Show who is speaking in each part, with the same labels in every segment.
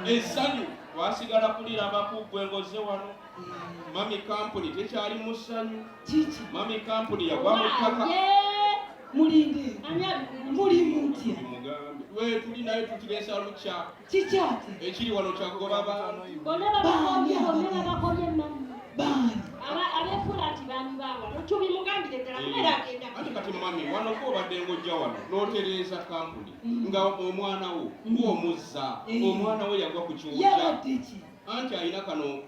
Speaker 1: Essanyu wasigala kulira bakugwe ngoze wano. Mami Kampuni tekyali mu ssanyu. Mami Kampuni yagwa mu ttaka.
Speaker 2: Mulinde. Muli mutya.
Speaker 1: We tuli naye tukireesa lukya.
Speaker 2: Kikyate.
Speaker 1: Ekiri wano kyagoba baani.
Speaker 3: Bonna babakoye mami.
Speaker 2: Baani.
Speaker 3: Abefula ati baani bawa. Tubimugambire ddala kumera agenda.
Speaker 1: Ati kati mami wano ko obadde ng'ojja wano n'otereeza Kampuni nga omwana wo ng'omuzza omwana we yagwa ku kiwujja.
Speaker 2: Yabadde ki?
Speaker 1: Anti alina kano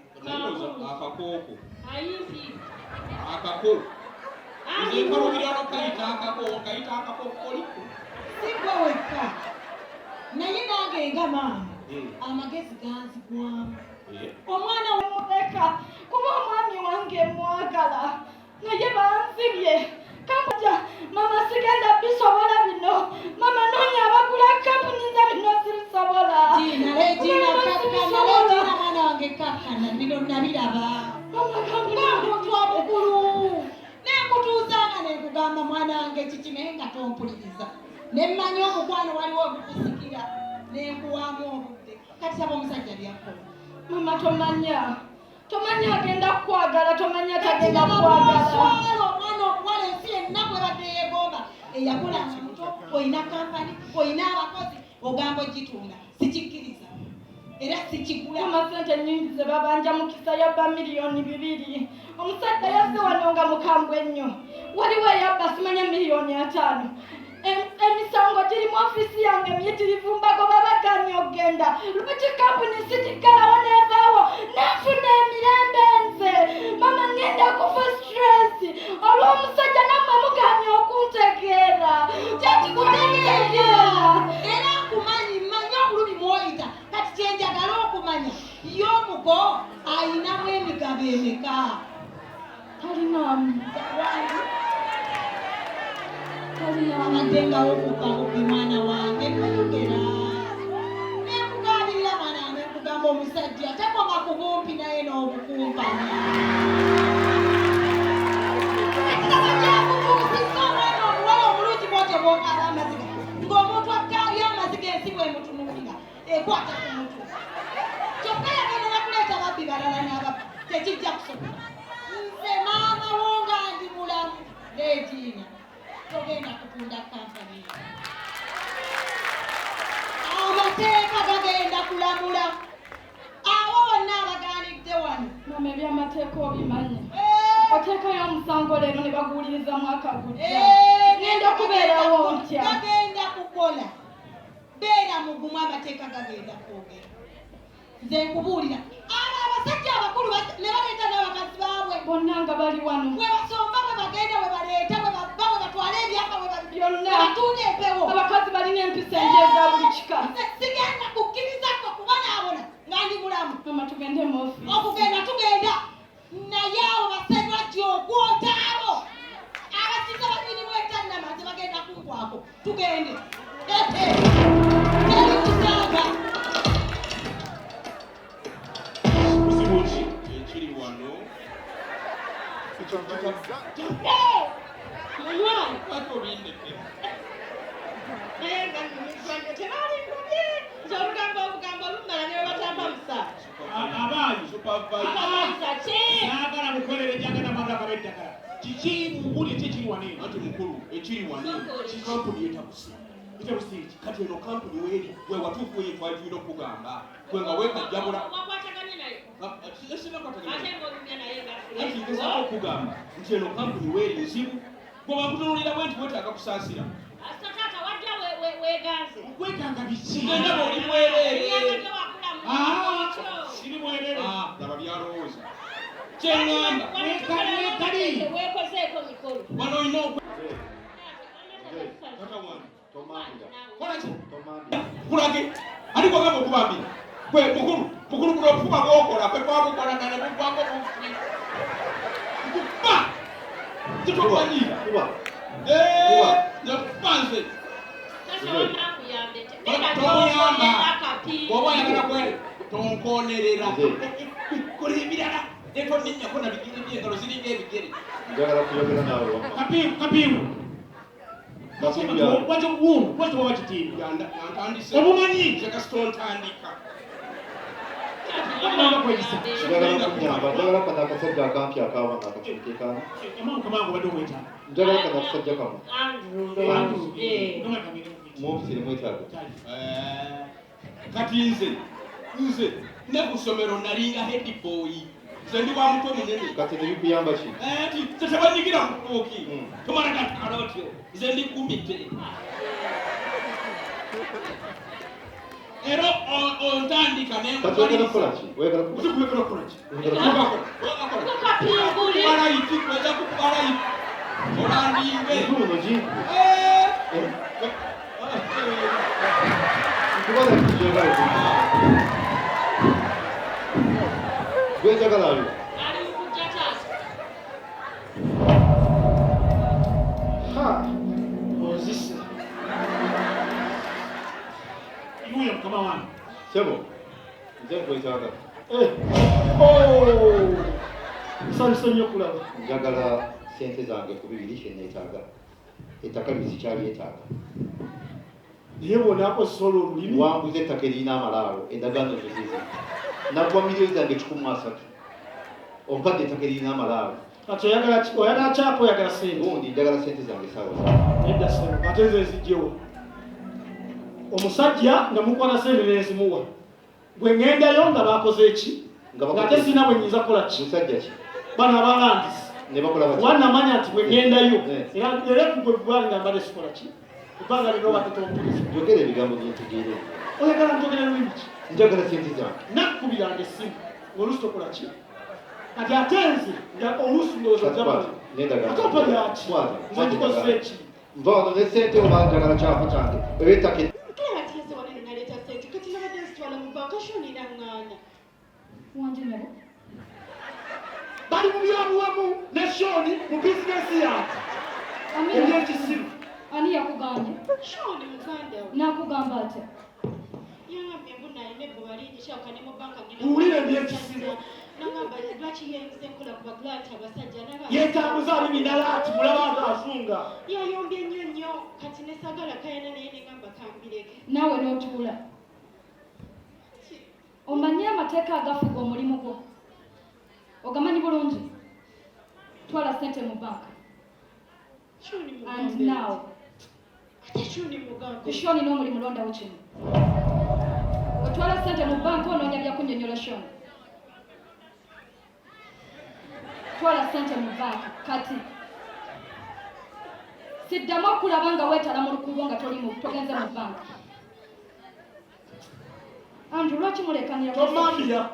Speaker 1: akakooko.
Speaker 3: Ayimpi.
Speaker 1: Akako. Nze nkalubira no kayita akako koliko.
Speaker 2: Sigwe wekka. Naye nange nga maama amagezi ganzigwamu. Omwana we muleka kuba omwami wange mwagala naye banzibye kamuja mama sigenda bisobola bino mama noonya abagula Kampuni nze bino sibisobola. Gina mwana wange kakkana bino nabiraba muntu obukulu nenkutuuzanga nenkugamba mwana wange kiki naye nga tompuliriza nemmanyi omukwano waliwo ogukusikira nenkuwaamu obudde kati saba omusajja byakola. Mama tomanya agenda kukwagala tomanya tagenda kukwagala. Omwana okuwala ensi ennaku ebadde yeegomba eyakola muto olina Kampani olina abakozi ogamba ogitunda sikikkiriza era sikigula. Amasente nnyingi ze babanja mukisa yabba miliyoni 2. Omusajja yazze wano nga mukambwe ennyo waliwo eyabba simanya miliyoni 5. Emisango giri mu ofiisi yange miyitirivu mbagoba baganye okgenda lwaki Kampuni sitigalawo neevaawo nafuna emirembe nze mama ngenda kufa stress olw'omusajja nammwe muganye okuntegeera kyati kutegeera era nkumanyi mmanyi obulumi mwoyita kati kyenjagala okumanya y'omugo ayinamu emigabo emeka talinamu amaddengawo okukabubi mwana wange nayogera nekugambirira mwana wange nkugamba omusajja takoma ku bumpi naye n'obukumpanya ekitabajakubuusisa omwana omuwala omulungi bwote bwokala amaziga ng'omuntu akaalya amaziga ensi bwemutunuulira ekwata ku mutwe kyokka yagenda nakuleeta babbi balala n'ababbi tekijja kusobola nze maama wo nga ndi mulamu leetiina togenda kutunda Kampani. Amateeka gagenda kulamula abo bonna abaganidde wano. Mama ebyamateeka obimanye. Oteekayo omusango leero ne baguwuliriza mwaka gujja. Ngenda kubeerawo ntya. Gagenda kukola. Beera mugumu amateeka gagenda kwogera. Nze nkubuulira. Abo abasajja abakulu ne baleeta n'abakazi baabwe. Bonna nga bali wano. Bwe basomba bwe bagenda bwe baleeta bwe babba bwe batwala ebyapa bwe byonna. Batunda empewo. Abakazi balina empisa enje eza buli kika. Sigenda kukkirizako kuba naabona nga ndi mulamu. Mama tugende mu ofiisi. Okugenda tugenda. Naye abo basajja okwota abo. Abasiza babirimu etannama tebagenda kunkwako. Tugende. Teri kusaaga.
Speaker 1: Ekiri wano.
Speaker 4: Naagala mukolere njagala mwana akabeddagala. Kiki mubuli ekiri wano?
Speaker 1: Anti mukulu ekiri wano Kampuni yetabuse. Yetabuse kati eno Kampuni weeri we watuufu we twalina okugamba gwe nga weekajjamula. Ati ngezaako okugamba nti eno Kampuni weeri nzibu gwe wakutunulira bwe nti weetaaga kusaasira.
Speaker 4: Weetaaga biki?
Speaker 1: Genda bw'oli mwereere.
Speaker 4: Siri mwereere.
Speaker 1: Laba byalowooza. Kyeŋŋamba.
Speaker 3: Weekozeeko mikolo.
Speaker 1: Wano olina kulage ali kwagamba okubambira gwe mukulu kuno okufuba gwokola kwe kwakukolagana kukwako kuba titolwanyiira nekufanze tomuyamba oba oyagala kwe tonkonerera kola ebirala etoninyako na bigere byengalo ziringa ebigere
Speaker 5: njagala kuyogera naawe
Speaker 4: kapiimu Wacho kuunu, wacho wachitimu.
Speaker 1: Yantandise.
Speaker 4: Obumanyi.
Speaker 1: Njagala sitontandika.
Speaker 5: Njagala kunyamba, njagala kana akasajja akampi akawa nakakimukekana.
Speaker 4: Kamangu bado mwetaaga.
Speaker 5: Njagala kana akasajja kamu.
Speaker 3: Andrew.
Speaker 5: Mufisire mwetaaga.
Speaker 1: Kati nze ne ku ssomero nalinga head boy. Nze ndi wa mutwe munene.
Speaker 5: Kati nebikuyamba ki?
Speaker 1: Tebanyigira mu kooki. Tomala katala otyo. Nze ndi kumite. Era ontandika ne
Speaker 5: Kati oyagala kukola ki? Oyagala
Speaker 1: kukola ki?
Speaker 3: Kapinguli.
Speaker 1: Balayiti kweza ku balayiti. Olandinge.
Speaker 5: Nzuno ki? Nkubala ki ky'oyagala okukola? Gw'enjagala ali?
Speaker 3: Ali kujja taata.
Speaker 1: Ozise.
Speaker 4: Yuya mukama wange.
Speaker 5: Sebo, nze nkwetaaga.
Speaker 6: Nsanyusa kulaba.
Speaker 5: Njagala sente zange ku bibiri kye neetaaga. Ettaka sikyalyeetaaga.
Speaker 6: Naye bw'onaakozesa olwo olulimi.
Speaker 5: Wanguze ettaka erina amalaalo, endagaano zo zizi. Nakuwa miliyoni zange 13. Ompadde ettaka erina amalaalo.
Speaker 6: Kati oyagala kyapa oyagala sente.
Speaker 5: Gundi njagala sente zange saawa.
Speaker 6: Edda sente, ate nze nzigyewo. Omusajja nga mukola sente nezimuwa. Bwe ŋŋendayo nga baakoze eki? Ng'ate sina bwe nnyinza kukola ki?
Speaker 5: Musajja ki?
Speaker 6: Bano abalangisi.
Speaker 5: Ne bakola bati.
Speaker 6: Wannamanya nti bwe ŋŋendayo. Era gwe bwali nga mbadde sikola ki? Kubanga lino batetompulisa.
Speaker 5: Njogera ebigambo byentegeere.
Speaker 6: Oyagala njogera lulimi ki?
Speaker 5: Njagala sente zange.
Speaker 6: Nakkubiranga essimu. Oluusi tokola ki? Kati ate nze nga oluusi ndowooza ojjaba. Ate opa byaki? Nze nkikozesa eki?
Speaker 5: Nva wano ne sente oba njagala kyapa kyange. Oba ettaka
Speaker 3: Atieze wano naleeta sente kati nabadde nzitwala mu banka shonira ng'ana.
Speaker 2: Wanjinabo.
Speaker 6: Bali mu byabuwamu ne Shoni mu bizinesi yange. Ebyekisimu.
Speaker 2: Ani yakugambye?
Speaker 3: Shoni muganda we.
Speaker 2: Nakugamba atya?
Speaker 3: Yangambye mbona alina ebbuba lingi kyawuka ne mu banka ngenda.
Speaker 6: Muwulire ebyekisimu.
Speaker 3: Nagamba lwaki yeyinza enkola ku baglaati abasajja
Speaker 6: yeetambuza alimi nalaati mulaba nga afunga.
Speaker 3: yayombye nnyo kati ne sagala kayana naye ne ngamba kambireke.
Speaker 2: Naawe n'otuula. Omanyi amateeka agafuga omulimu gwo? Ogamanyi bulungi? Twala ssente mu banka.
Speaker 3: Shoni muganda.
Speaker 2: And now.
Speaker 3: Ate Shoni muganda.
Speaker 2: Ku Shoni n'omulimu londawo kino. Otwala ssente mu banka onoonya bya kunnyonnyola Shoni. Twala ssente mu banka kati. Siddamu okulaba nga weetala mu lukubo nga togenze mu banka. Andrew, lwaki mulekanira?
Speaker 6: Tomambira.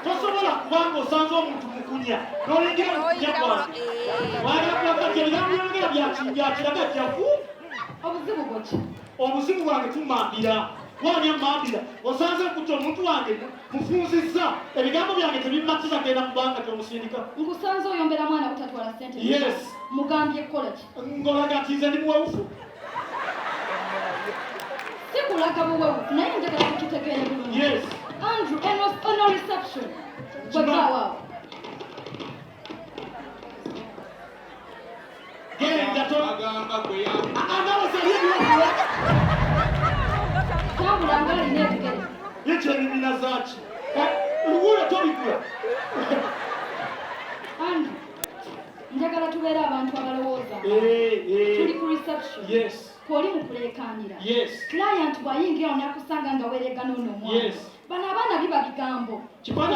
Speaker 6: Tosobola kubanga osanze omuntu mukunya n'olingira mukunya kwange. Wayagala ebigambo byongera byakiraga kyafu.
Speaker 2: Obuzibu bwo ki?
Speaker 6: Obuzibu bwange tumambira. Wanya mambira. Osanze kutya omuntu wange mufunzizza. Ebigambo byange tebimatiza genda mu banka tomusindika.
Speaker 2: Nkusanze oyombera mwana butatwala ssente.
Speaker 6: Yes.
Speaker 2: Mugambye kukola ki?
Speaker 6: Ngolaga nti nze ndi muwewufu.
Speaker 2: Sikulaga buwewufu naye njagala tukitegeere bulungi.
Speaker 6: Yes.
Speaker 2: Andrew, eno reception. Bwegaawo.
Speaker 6: Genda to.
Speaker 1: Agamba gwe yamba.
Speaker 6: Anawe saliye byokuwa.
Speaker 2: Tambula nga alina ebigere.
Speaker 6: Yekyo ebibiina zaaki. Luwule tobigula.
Speaker 2: Andrew, njagala tubeere abantu abalowooza. Tuli ku reception.
Speaker 6: Yes.
Speaker 2: Kwoli mu kuleekaanira.
Speaker 6: Yes.
Speaker 2: Client bw'ayingira onaakusanga nga weeregana ono omwana.
Speaker 6: Yes.
Speaker 2: Bano abaana biba bigambo.